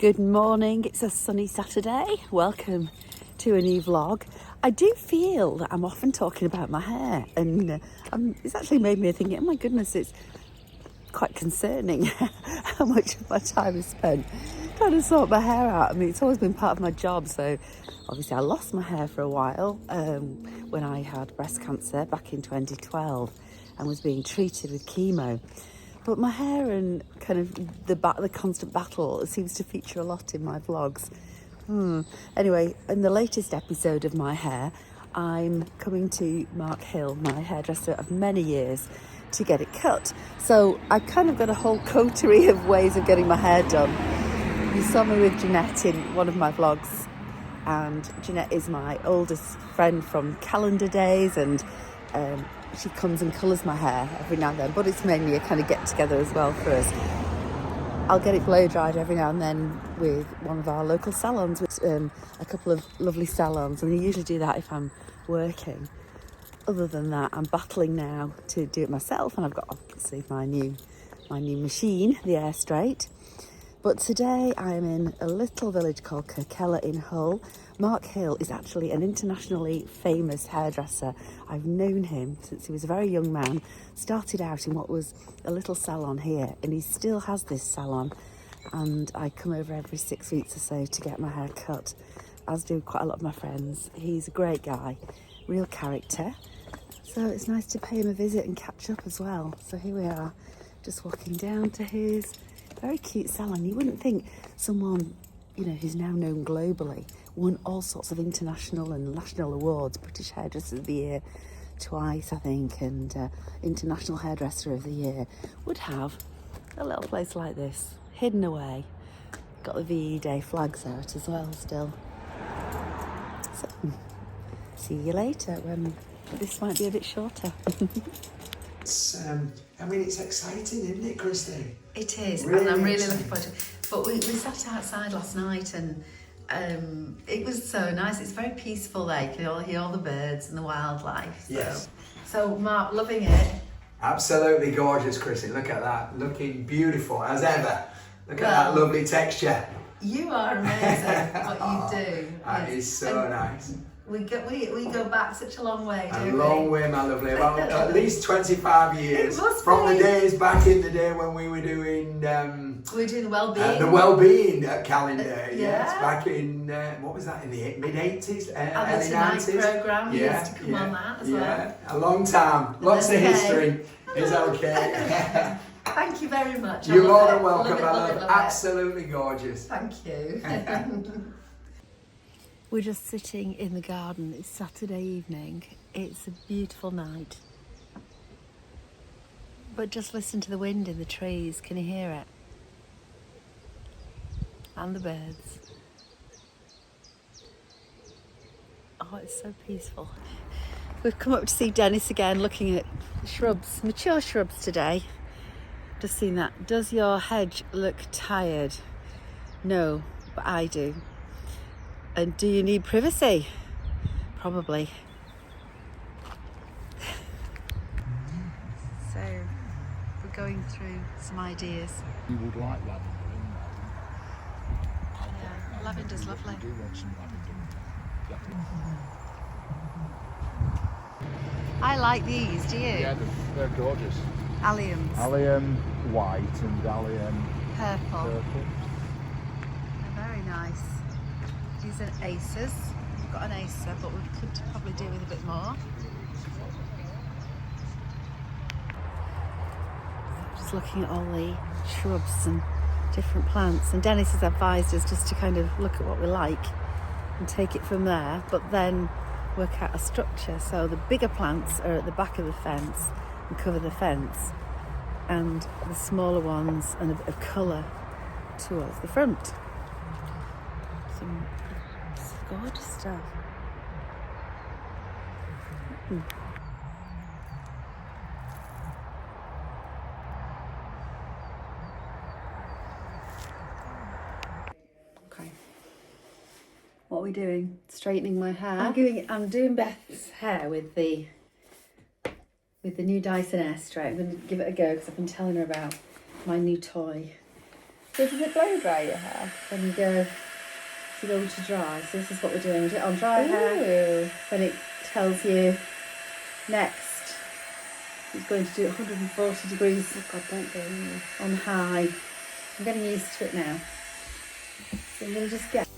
Good morning, it's a sunny Saturday. Welcome to a new vlog. I do feel that I'm often talking about my hair and it's actually made me think, oh my goodness, it's quite concerning how much of my time is spent trying to sort my hair out. I mean, it's always been part of my job, so obviously I lost my hair for a while when I had breast cancer back in 2012 and was being treated with chemo. But my hair and kind of the constant battle seems to feature a lot in my vlogs. Anyway, in the latest episode of my hair, I'm coming to Mark Hill, my hairdresser of many years, to get it cut. So I've kind of got a whole coterie of ways of getting my hair done. You saw me with Jeanette in one of my vlogs, and Jeanette is my oldest friend from calendar days, and she comes and colours my hair every now and then, but it's mainly a kind of get together as well for us. I'll get it blow dried every now and then with one of our local salons, which a couple of lovely salons, and I usually do that if I'm working. Other than that, I'm battling now to do it myself, and I've got obviously my new machine, the Airstrait. But today I am in a little village called Kirkella in Hull. Mark Hill is actually an internationally famous hairdresser. I've known him since he was a very young man. Started out in what was a little salon here, and he still has this salon. And I come over every 6 weeks or so to get my hair cut, as do quite a lot of my friends. He's a great guy, real character. So it's nice to pay him a visit and catch up as well. So here we are, just walking down to his very cute salon. You wouldn't think someone, who's now known globally, won all sorts of international and national awards, British Hairdresser of the Year twice, I think, and International Hairdresser of the Year, would have a little place like this, hidden away. Got the VE Day flags out as well still. So, see you later when this might be a bit shorter. It's exciting, isn't it, Christy? It is, really, and I'm really looking forward to it. But we sat outside last night, and it was so nice. It's very peaceful there. You can hear all the birds and the wildlife. Yes. So Mark, loving it. Absolutely gorgeous, Christy. Look at that. Looking beautiful as ever. Look at that lovely texture. You are amazing at what you do. That is so nice. We go back such a long way, don't we? A long way, my lovely. About at least 25 years. It must from be. the days back in the day when we were doing we're doing the well-being. the well-being calendar. Yeah. Yes, back in what was that, in the mid-80s, early the Tonight 90s programme used to come on that as well. A long time. Lots of history. It's okay. Thank you very much. You're more than Love welcome, it, my love it, love. love it. Absolutely gorgeous. Thank you. We're just sitting in the garden. It's Saturday evening. It's a beautiful night. But just listen to the wind in the trees. Can you hear it? And the birds. Oh, it's so peaceful. We've come up to see Dennis again, looking at shrubs, mature shrubs today. Just seen that. Does your hedge look tired? No, but I do. And do you need privacy? Probably. So, we're going through some ideas. You would like lavender, Yeah, lavender's lovely. I do want some lavender. I like these, do you? Yeah, they're gorgeous. Alliums. Allium white and allium Purple. purple. They're very nice. These are aces. We've got an acer, but we could probably do with a bit more. Just looking at all the shrubs and different plants. And Dennis has advised us just to kind of look at what we like and take it from there, but then work out a structure. So the bigger plants are at the back of the fence and cover the fence, and the smaller ones and of colour towards the front. Some gorgeous stuff. Okay. What are we doing? Straightening my hair. I'm doing Beth's hair with the new Dyson Airstrait. I'm going to give it a go because I've been telling her about my new toy. So does it blow dry your hair when you go to dry? So this is what we're doing. We do it on dry hair. Then it tells you next it's going to do 140 degrees. Oh God, don't go on high. I'm getting used to it now. So I'm going to just get.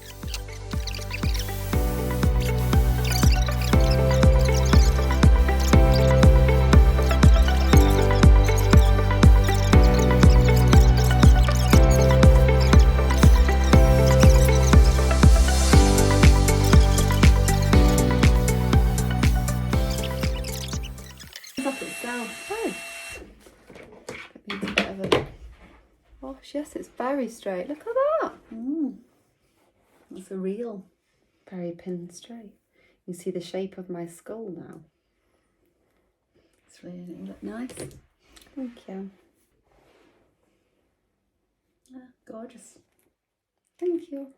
Yes, it's very straight. Look at that. It's a real very pin straight. You see the shape of my skull now. It's really look nice. Thank you. Ah, gorgeous. Thank you.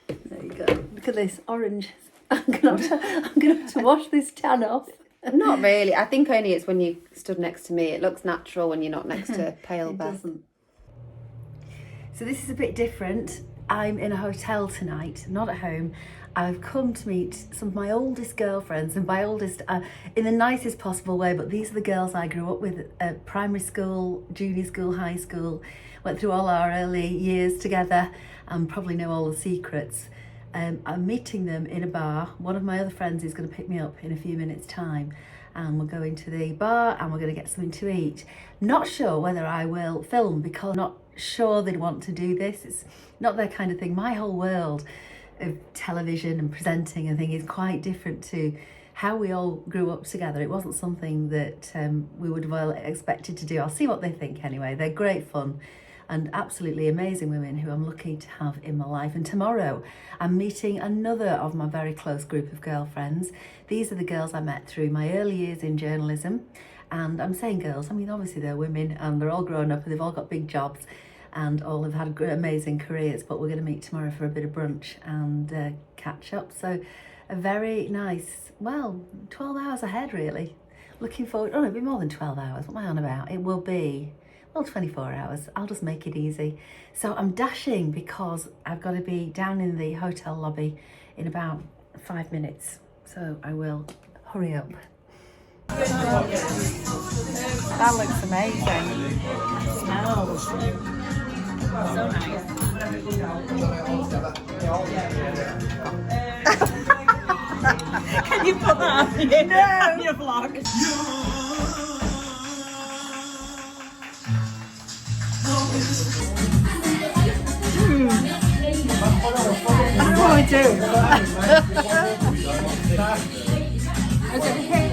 There you go. Look at this orange. I'm gonna have to wash this tan off. Not really. I think only it's when you stood next to me. It looks natural when you're not next to pale Beth. Doesn't. So this is a bit different. I'm in a hotel tonight, not at home. I've come to meet some of my oldest girlfriends, and by oldest in the nicest possible way, but these are the girls I grew up with at primary school, junior school, high school, went through all our early years together and probably know all the secrets. I'm meeting them in a bar. One of my other friends is going to pick me up in a few minutes' time, and we're going to the bar and we're going to get something to eat. Not sure whether I will film because I'm not sure they'd want to do this. It's not their kind of thing. My whole world of television and presenting and thing is quite different to how we all grew up together. It wasn't something that we would have well expected to do. I'll see what they think anyway. They're great fun and absolutely amazing women who I'm lucky to have in my life. And tomorrow I'm meeting another of my very close group of girlfriends. These are the girls I met through my early years in journalism. And I'm saying girls, I mean obviously they're women and they're all grown up and they've all got big jobs and all have had amazing careers, but we're going to meet tomorrow for a bit of brunch and catch up. So a very nice, well, 12 hours ahead really. Looking forward, it'll be more than 12 hours, what am I on about? It will be, well, 24 hours. I'll just make it easy. So I'm dashing because I've got to be down in the hotel lobby in about 5 minutes. So I will hurry up. That looks amazing. It smells so nice. Can you put that on your vlog? That's what I do. Is it okay?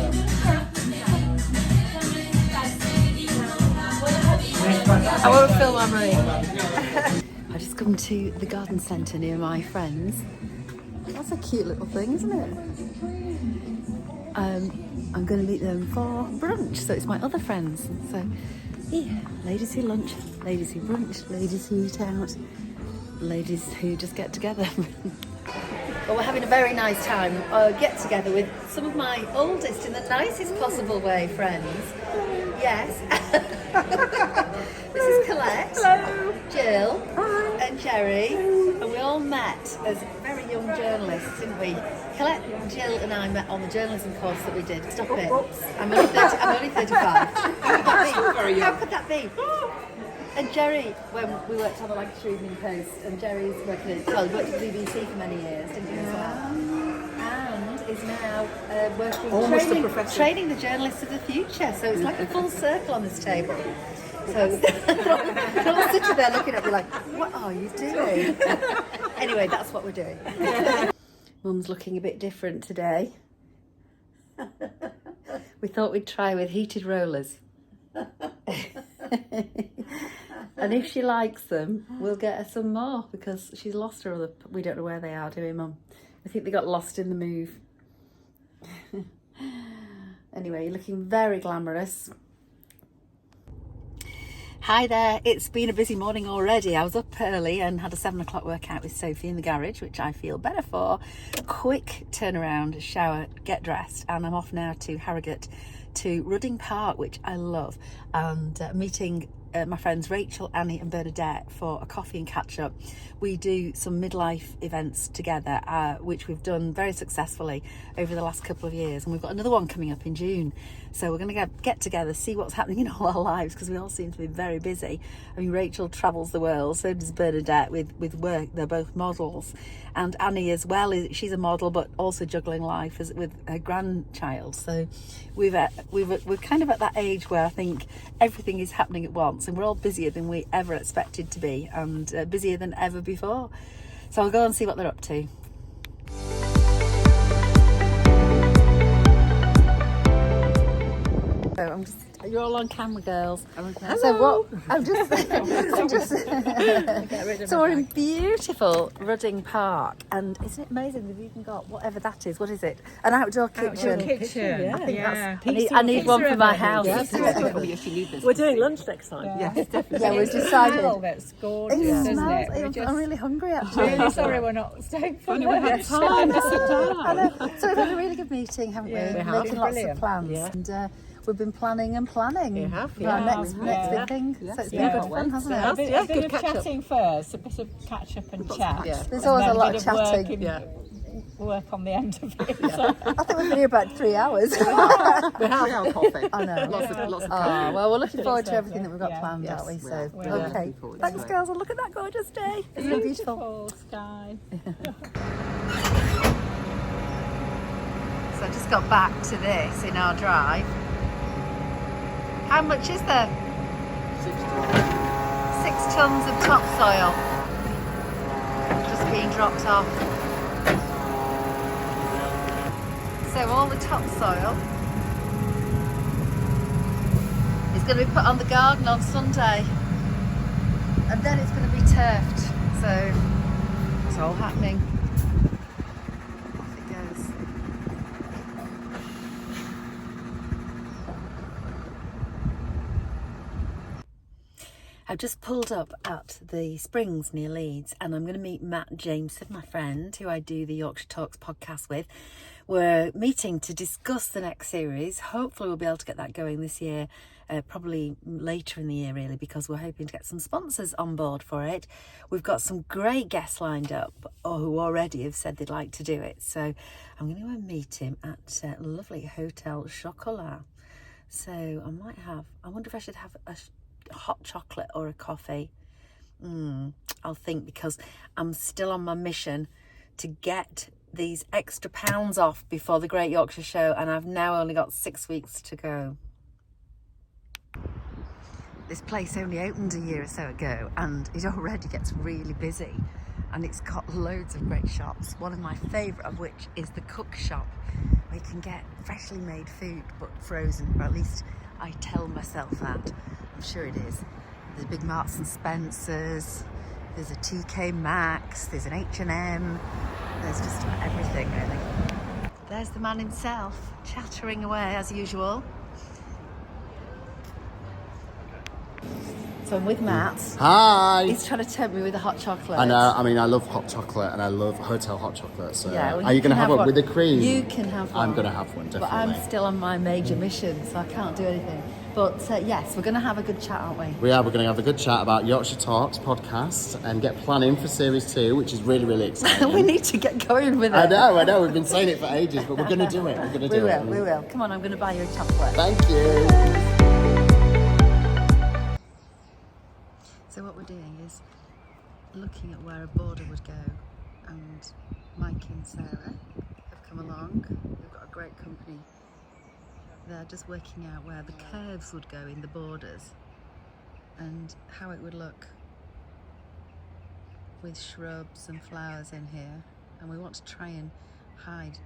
I won't film on me. I've just come to the garden centre near my friends. That's a cute little thing, isn't it? I'm going to meet them for brunch, so it's my other friends. So, yeah, ladies who lunch, ladies who brunch, ladies who eat out, ladies who just get together. Well, we're having a very nice time. Get together with some of my oldest, in the nicest possible way, friends. Yes. This is Colette, hello. Jill, hi. And Jerry, and we all met as very young journalists, didn't we? Colette, Jill, and I met on the journalism course that we did. Stop it! I'm only 35. How could that be? And Jerry, when we worked on the Lancashire Evening Post, and Jerry's working at, well, he worked at the BBC for many years, didn't he, as well? And is now working, training the journalists of the future. So it's like a full circle on this table. So they're all sitting there looking at me like, what are you doing? Anyway, that's what we're doing. Mum's looking a bit different today. We thought we'd try with heated rollers. And if she likes them, we'll get her some more because she's lost her other. We don't know where they are, do we, Mum? I think they got lost in the move. Anyway, you're looking very glamorous. Hi there, it's been a busy morning already. I was up early and had a 7 o'clock workout with Sophie in the garage, which I feel better for. Quick turnaround, shower, get dressed, and I'm off now to Harrogate to Rudding Park, which I love, and meeting my friends Rachel, Annie and Bernadette for a coffee and catch up. We do some midlife events together, which we've done very successfully over the last couple of years, and we've got another one coming up in June. So we're going to get together, see what's happening in all our lives, because we all seem to be very busy. I mean, Rachel travels the world, so does Bernadette with work. They're both models, and Annie as well. She's a model, but also juggling life with her grandchild. So we're kind of at that age where I think everything is happening at once, and we're all busier than we ever expected to be, and busier than ever before. So I'll go and see what they're up to. So you're all on camera, girls. So what? So we're in beautiful Rudding Park, and isn't it amazing? We've even got whatever that is. What is it? An outdoor kitchen. Yeah. I think I need one for my house. We're doing lunch next time. Yes, definitely. Yeah, we've decided. That's gorgeous, It isn't smells. it? I'm really hungry actually. Really sorry we're not staying for We have time to sit I down. know. So we've had a really good meeting, haven't we? Yeah, we Making have. lots Brilliant. of plans, and we've been planning and planning. You have, for our yeah. next big thing. So it's been Yeah. good fun, hasn't Yeah. it? A bit of chatting first, a bit of catch up and chat. Yeah. There's and always then a lot bit of chatting. Work, Yeah. work on the end of it. So, I think we've been here about 3 hours. We have coffee. I know. Lots of Oh, coffee. well, we're looking forward to everything that we've got Yeah. planned, Yes. aren't we? We So, are. We're okay. looking forward to Thanks, it. girls. And look at that gorgeous day. Isn't it beautiful? beautiful sky. So I just got back to this in our drive. How much is there? 6 tons of topsoil just being dropped off. So all the topsoil is going to be put on the garden on Sunday, and then it's going to be turfed. So it's all happening. Off it goes. I've just pulled up at the Springs near Leeds, and I'm going to meet Matt Jameson, my friend, who I do the Yorkshire Talks podcast with. We're meeting to discuss the next series. Hopefully we'll be able to get that going this year, probably later in the year really, because we're hoping to get some sponsors on board for it. We've got some great guests lined up who already have said they'd like to do it. So I'm going to go and meet him at lovely Hotel Chocolat. So I wonder if I should have a hot chocolate or a coffee. I'll think, because I'm still on my mission to get these extra pounds off before the Great Yorkshire Show, and I've now only got 6 weeks to go. This place only opened a year or so ago, and it already gets really busy, and it's got loads of great shops, one of my favourite of which is the Cook Shop, where you can get freshly made food but frozen, or at least I tell myself that. I'm sure it is. There's big Marks and Spencer's, there's a TK Maxx, there's an H&M, there's just about everything really. There's the man himself, chattering away as usual. So I'm with Matt. Hi. He's trying to tempt me with a hot chocolate. I know. I mean, I love hot chocolate and I love hotel hot chocolate. So, Yeah, well, are you going to can have one with the cream? You can have one. I'm going to have one, definitely. But I'm still on my major mission, so I can't do anything. But yes, we're going to have a good chat, aren't we? We are. We're going to have a good chat about Yorkshire Talks podcast and get planning for series 2, which is really, really exciting. We need to get going with it. I know. We've been saying it for ages, but we're going to do it. We're going to do it. We will. Come on, I'm going to buy you a chocolate. Thank you. So what we're doing is looking at where a border would go, and Mike and Sarah have come along. We've got a great company. They're just working out where the curves would go in the borders and how it would look with shrubs and flowers in here. And we want to try and hide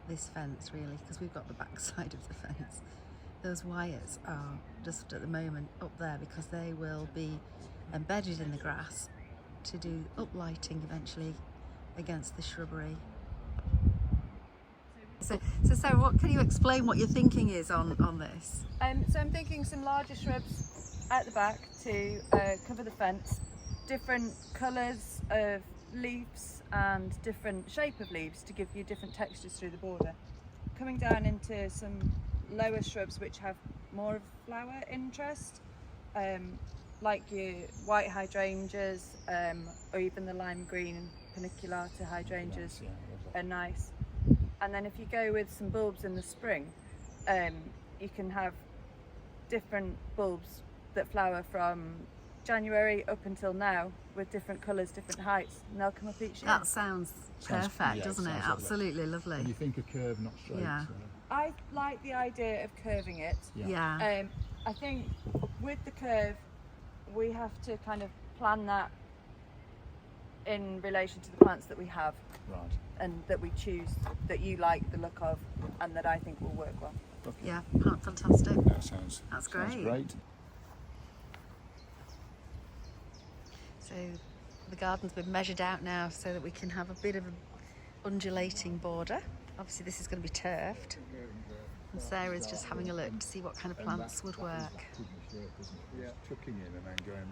this fence really, because we've got the back side of the fence. Those wires are just at the moment up there because they will be embedded in the grass to do uplighting eventually against the shrubbery. So Sarah, what can you explain what your thinking is on this? So I'm thinking some larger shrubs at the back to cover the fence, different colours of leaves and different shape of leaves to give you different textures through the border. Coming down into some lower shrubs which have more of flower interest, like your white hydrangeas, or even the lime green paniculata hydrangeas are nice. And then if you go with some bulbs in the spring, you can have different bulbs that flower from January up until now with different colours, different heights, and they'll come up each year. That sounds perfect, doesn't it? sounds lovely. Absolutely lovely. And you think a curve, not straight. Yeah. I like the idea of curving it. Yeah. I think with the curve, we have to kind of plan that in relation to the plants that we have. Right. And that we choose, that you like the look of, and that I think will work well. Okay. Yeah, fantastic. That sounds. That's sounds great. great. So the garden's been measured out now so that we can have a bit of an undulating border. Obviously this is going to be turfed. And Sarah's just having a look to see what kind of plants would work. Yeah, tucking in and then going.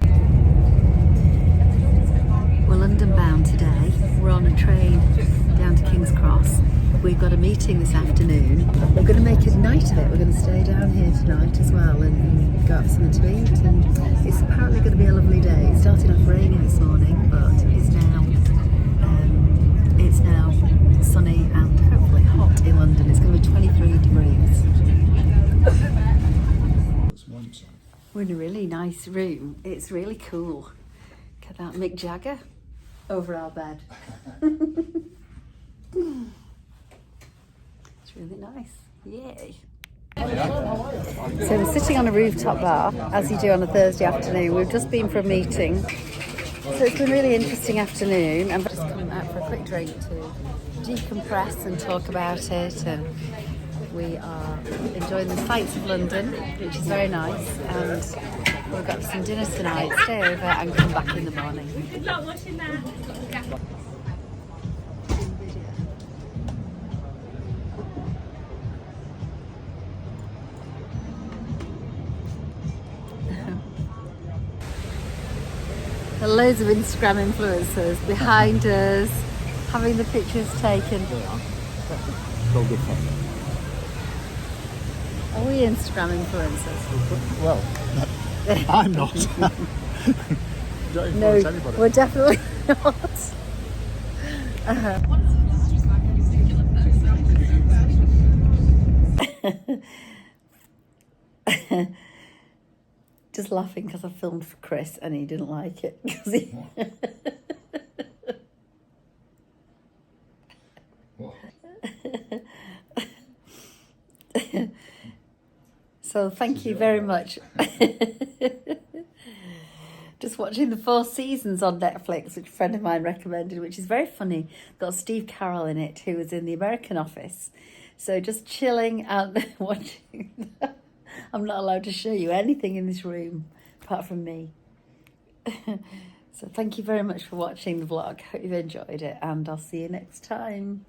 We're London bound today. We're on a train down to King's Cross. We've got a meeting this afternoon. We're going to make a night of it. We're going to stay down here tonight as well and go have something to eat. And it's apparently going to be a lovely day. It started off raining this morning, but it's now sunny and hopefully hot in London. It's going to be 23 degrees. We're in a really nice room. It's really cool. Look at that Mick Jagger over our bed. It's really nice. Yay. So we're sitting on a rooftop bar, as you do on a Thursday afternoon. We've just been for a meeting. So it's been a really interesting afternoon. I'm just coming out for a quick drink to decompress and talk about it. And we are enjoying the sights of London, which is very nice. And we've got some dinner tonight. Stay over and come back in the morning. Good luck watching that. There are loads of Instagram influencers behind us, having the pictures taken. So good fun. Are we Instagram influencers? Well, I'm not. Don't No, influence anybody. we're definitely not. Just laughing because I filmed for Chris and he didn't like it. 'Cause he So thank you very much. Just watching the 4 Seasons on Netflix, which a friend of mine recommended, which is very funny. Got Steve Carell in it, who was in the American Office. So just chilling out there watching that. I'm not allowed to show you anything in this room apart from me. So thank you very much for watching the vlog. Hope you've enjoyed it and I'll see you next time.